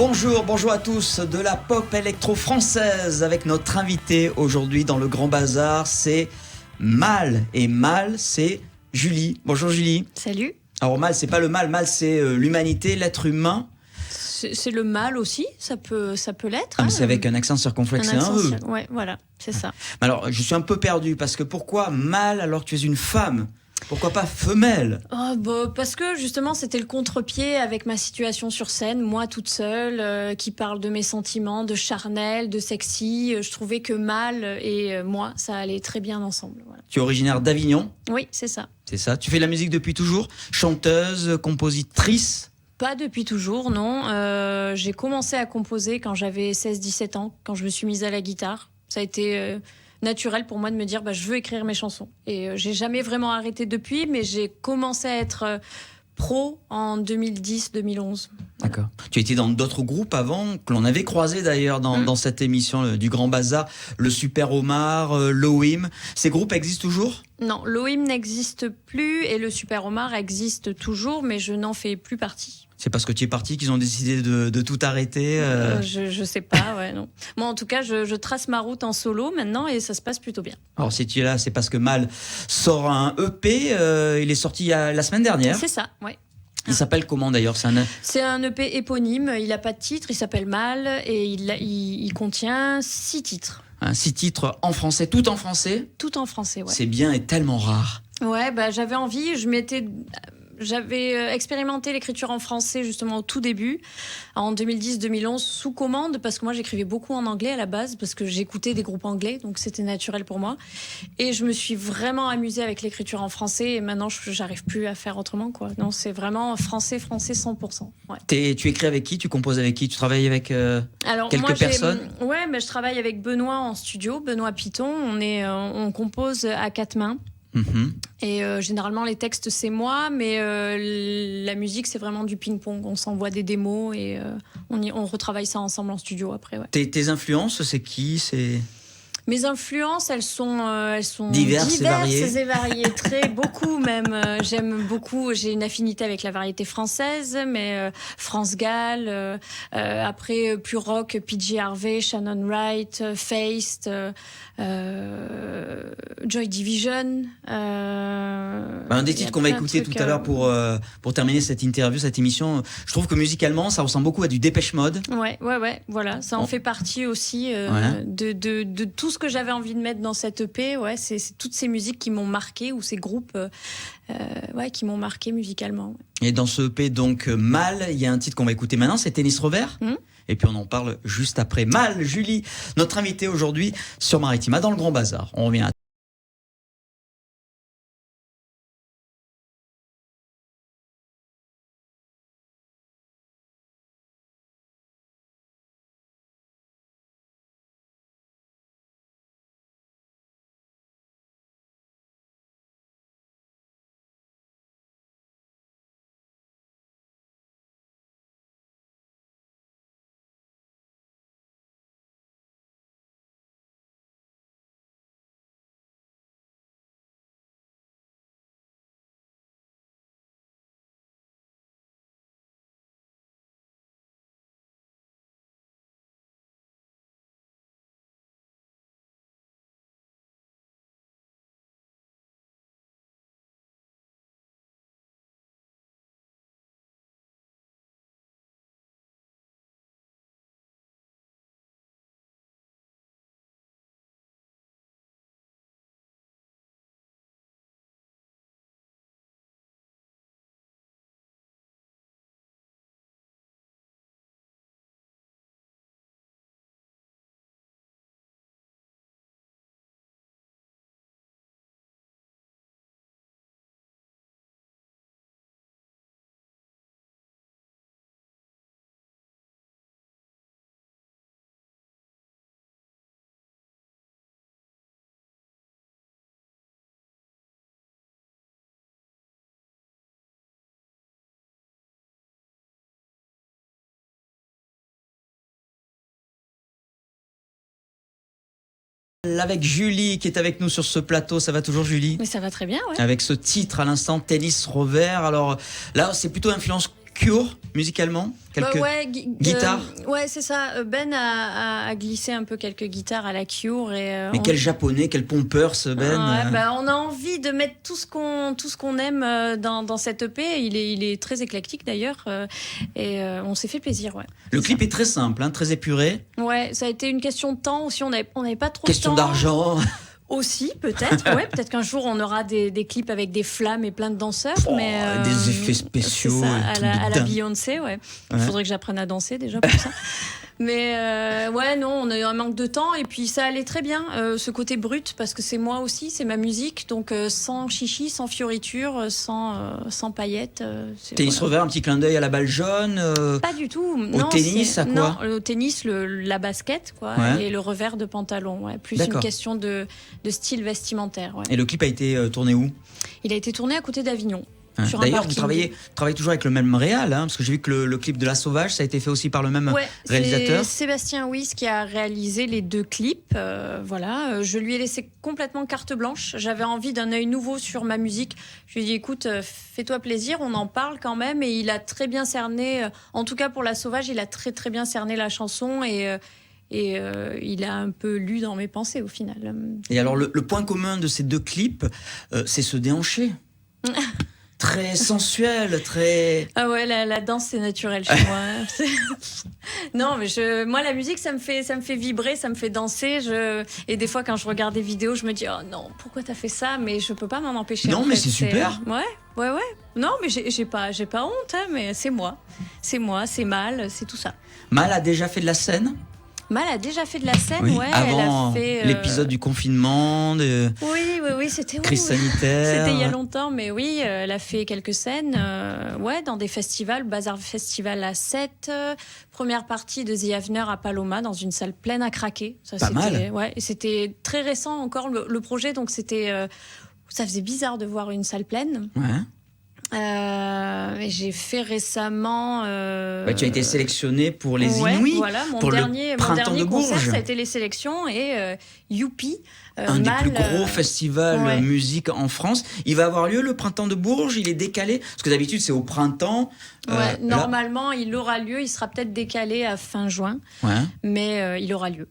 Bonjour à tous de la pop électro française avec notre invité aujourd'hui dans le Grand Bazar, c'est Mal. Et Mal, c'est Julie. Bonjour Julie. Salut. Alors Mal, c'est pas le mal, Mal c'est l'humanité, l'être humain. C'est le mal aussi, ça peut l'être. Ah, mais c'est avec un accent circonflexé. Ouais, voilà, c'est ça. Alors, je suis un peu perdu parce que pourquoi Mal alors que tu es une femme ? Pourquoi pas femelle ? Parce que justement c'était le contre-pied avec ma situation sur scène, moi toute seule, qui parle de mes sentiments, de charnel, de sexy. Je trouvais que Mal et moi, ça allait très bien ensemble. Voilà. Tu es originaire d'Avignon ? Oui, c'est ça. C'est ça. Tu fais de la musique depuis toujours ? Chanteuse, compositrice ? Pas depuis toujours, non. J'ai commencé à composer quand j'avais 16-17 ans, quand je me suis mise à la guitare. Ça a été naturel pour moi de me dire je veux écrire mes chansons. Et j'ai jamais vraiment arrêté depuis, mais j'ai commencé à être pro en 2010-2011. D'accord. Tu étais dans d'autres groupes avant, que l'on avait croisé d'ailleurs dans cette émission du Grand Bazar, le Super Omar, l'OIM. Ces groupes existent toujours ? Non, l'OIM n'existe plus et le Super Omar existe toujours, mais je n'en fais plus partie. C'est parce que tu es parti qu'ils ont décidé de tout arrêter Je sais pas, ouais, non. Moi, en tout cas, je trace ma route en solo maintenant et ça se passe plutôt bien. Alors, si tu es là, c'est parce que Mal sort un EP. Il est sorti la semaine dernière. C'est ça, ouais. Il s'appelle comment d'ailleurs ? C'est un EP éponyme, il n'a pas de titre, il s'appelle Mal et il contient 6 titres. 6 titres en français, tout en français ? Tout en français, ouais. C'est bien et tellement rare. Ouais, j'avais envie, j'avais expérimenté l'écriture en français justement au tout début, en 2010-2011, sous commande, parce que moi j'écrivais beaucoup en anglais à la base, parce que j'écoutais des groupes anglais, donc c'était naturel pour moi. Et je me suis vraiment amusée avec l'écriture en français, et maintenant j'arrive plus à faire autrement, quoi. Non, c'est vraiment français 100%. Ouais. Tu écris avec qui ? Tu composes avec qui ? Tu travailles avec quelques personnes ? Ouais, je travaille avec Benoît en studio, Benoît Piton. On compose à 4 mains. Et généralement les textes c'est moi, mais la musique c'est vraiment du ping-pong. On s'envoie des démos et on retravaille ça ensemble en studio après. Ouais. Tes influences, c'est qui ? Mes influences, elles sont diverses et variées, beaucoup même. J'aime beaucoup, j'ai une affinité avec la variété française, mais France Gall, après plus rock, PJ Harvey, Shannon Wright, Feist, Joy Division. Un des titres qu'on va écouter tout à l'heure pour terminer cette interview, cette émission, je trouve que musicalement, ça ressemble beaucoup à du Dépêche Mode. Ouais, voilà, ça en fait partie aussi de tout ce que j'avais envie de mettre dans cette EP. Ouais, c'est toutes ces musiques qui m'ont marqué, ou ces groupes qui m'ont marqué musicalement. Et dans ce EP, donc, Mal, il y a un titre qu'on va écouter maintenant, c'est Tennis Rover. Et puis on en parle juste après. Mal, Julie, notre invitée aujourd'hui sur Maritima dans le Grand Bazar. On revient à avec Julie qui est avec nous sur ce plateau. Ça va toujours, Julie ? Mais ça va très bien, ouais. Avec ce titre à l'instant, Tennis Rover. Alors là, c'est plutôt influence Cure, musicalement, quelques guitares. Ouais, c'est ça. Ben a glissé un peu quelques guitares à la Cure. Mais quel japonais, quel pompeur ce Ben. On a envie de mettre tout ce qu'on aime dans cette EP. Il est très éclectique d'ailleurs. On s'est fait plaisir. Ouais. Le clip est très simple, hein, très épuré. Ouais, ça a été une question de temps aussi. On n'avait pas trop question de temps. Question d'argent. Aussi, peut-être. Ouais, peut-être qu'un jour on aura des clips avec des flammes et plein de danseurs. Des effets spéciaux. Ça, à la Beyoncé, ouais. Il faudrait que j'apprenne à danser déjà pour ça. Mais non, on a eu un manque de temps et puis ça allait très bien, ce côté brut, parce que c'est moi aussi, c'est ma musique, donc sans chichi, sans fioriture, sans paillettes. Tennis revers, un petit clin d'œil à la balle jaune. Pas du tout. Au tennis, à quoi? Non, au tennis, la basket, quoi, et le revers de pantalon. Ouais. Plus une question de style vestimentaire. Ouais. Et le clip a été tourné où? Il a été tourné à côté d'Avignon. D'ailleurs, vous travaillez toujours avec le même réal, hein, parce que j'ai vu que le clip de La Sauvage, ça a été fait aussi par le même réalisateur. C'est Sébastien Wyss qui a réalisé les 2 clips. Je lui ai laissé complètement carte blanche. J'avais envie d'un œil nouveau sur ma musique. Je lui ai dit, écoute, fais-toi plaisir, on en parle quand même. Et il a très bien cerné, en tout cas pour La Sauvage, il a très très bien cerné la chanson et il a un peu lu dans mes pensées au final. Et alors, le point commun de ces 2 clips, c'est se déhancher. Très sensuel, très... Ah ouais, la danse, c'est naturel chez moi. Non, mais moi, la musique, ça me fait vibrer, ça me fait danser. Et des fois, quand je regarde des vidéos, je me dis, oh non, pourquoi t'as fait ça? Mais je peux pas m'en empêcher. Non, mais c'est super. Ouais. Non, mais j'ai pas honte, hein, mais c'est moi. C'est moi, c'est Mal, c'est tout ça. Mal a déjà fait de la scène? Mal a déjà fait de la scène, oui, avant elle a fait l'épisode du confinement, oui, c'était crise sanitaire. C'était il y a longtemps, mais oui, elle a fait quelques scènes, dans des festivals, Bazar Festival à 7, première partie de The Avener à Paloma, dans une salle pleine à craquer. Ça, pas mal. Ouais, et c'était très récent encore le projet, donc c'était, ça faisait bizarre de voir une salle pleine. Ouais. J'ai fait récemment. Tu as été sélectionné pour les Inouïs. Voilà, mon dernier concert, ça a été les sélections et Youpi. Un des plus gros festivals musique en France. Il va avoir lieu le Printemps de Bourges. Il est décalé parce que d'habitude c'est au printemps. Normalement, il aura lieu. Il sera peut-être décalé à fin juin, mais il aura lieu.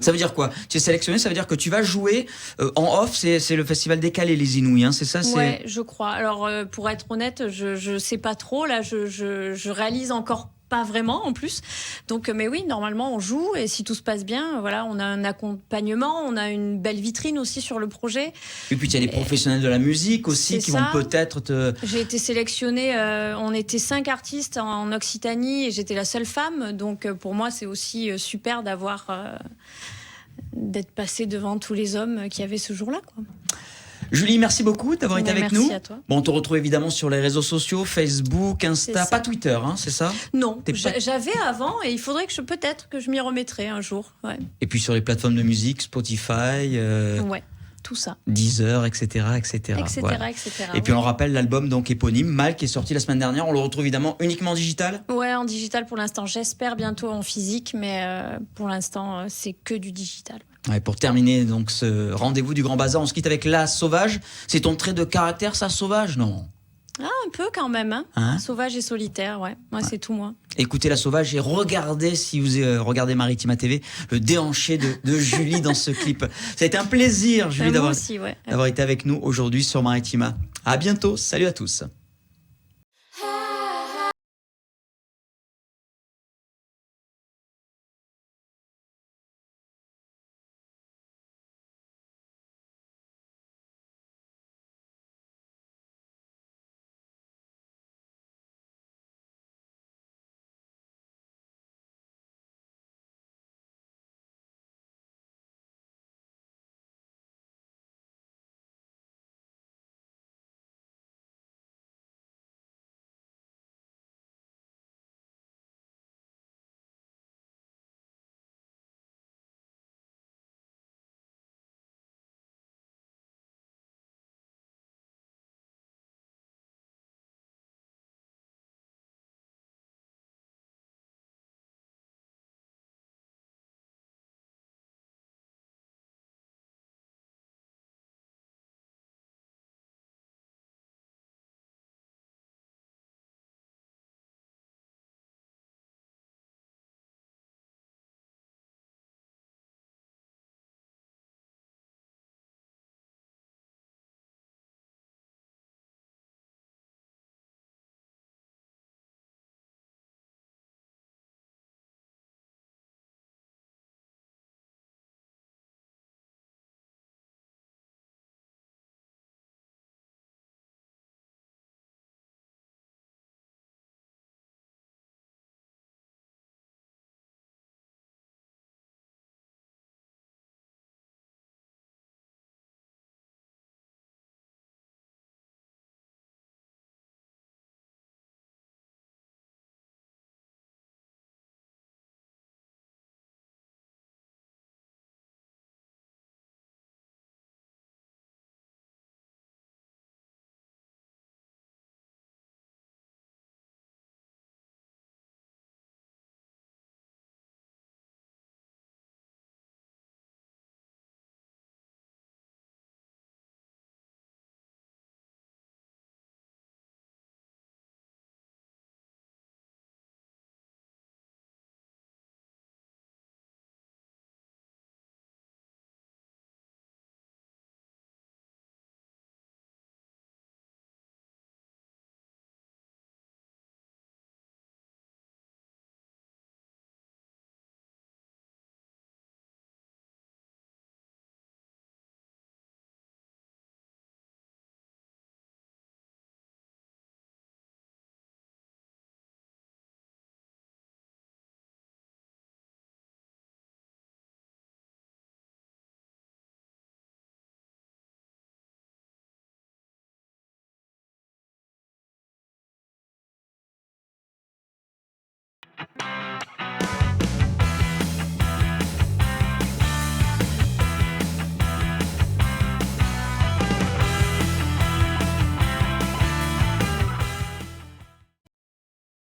Ça veut dire quoi? Tu es sélectionné, ça veut dire que tu vas jouer en off, c'est le festival décalé, les Inouïs, hein, c'est ça? Ouais, je crois. Alors, pour être honnête, je sais pas trop. Là, je réalise encore pas vraiment en plus. Donc, mais oui, normalement, on joue et si tout se passe bien, voilà, on a un accompagnement, on a une belle vitrine aussi sur le projet. Et puis, il y a des professionnels de la musique aussi qui vont peut-être te... J'ai été sélectionnée, on était 5 artistes en Occitanie et j'étais la seule femme. Donc, pour moi, c'est aussi super d'être passée devant tous les hommes qu'il y avait ce jour-là, quoi. Julie, merci beaucoup d'avoir été avec nous. Merci à toi. Bon, on te retrouve évidemment sur les réseaux sociaux, Facebook, Insta, pas Twitter, hein, c'est ça? Non, j'avais avant et il faudrait que peut-être que je m'y remettrai un jour. Ouais. Et puis sur les plateformes de musique, Spotify, tout ça. Deezer, etc. Voilà. Et puis on rappelle l'album donc éponyme, Mal, qui est sorti la semaine dernière. On le retrouve évidemment uniquement en digital? Ouais, en digital pour l'instant. J'espère bientôt en physique, mais pour l'instant, c'est que du digital. Ouais, pour terminer donc ce rendez-vous du Grand Bazar, on se quitte avec La Sauvage. C'est ton trait de caractère, ça, Sauvage, non? Ah, un peu quand même, hein. Sauvage et solitaire, ouais. C'est tout moi. Écoutez La Sauvage et regardez, si vous regardez Maritima TV, le déhanché de Julie dans ce clip. Ça a été un plaisir, Julie, d'avoir été avec nous aujourd'hui sur Maritima. À bientôt, salut à tous.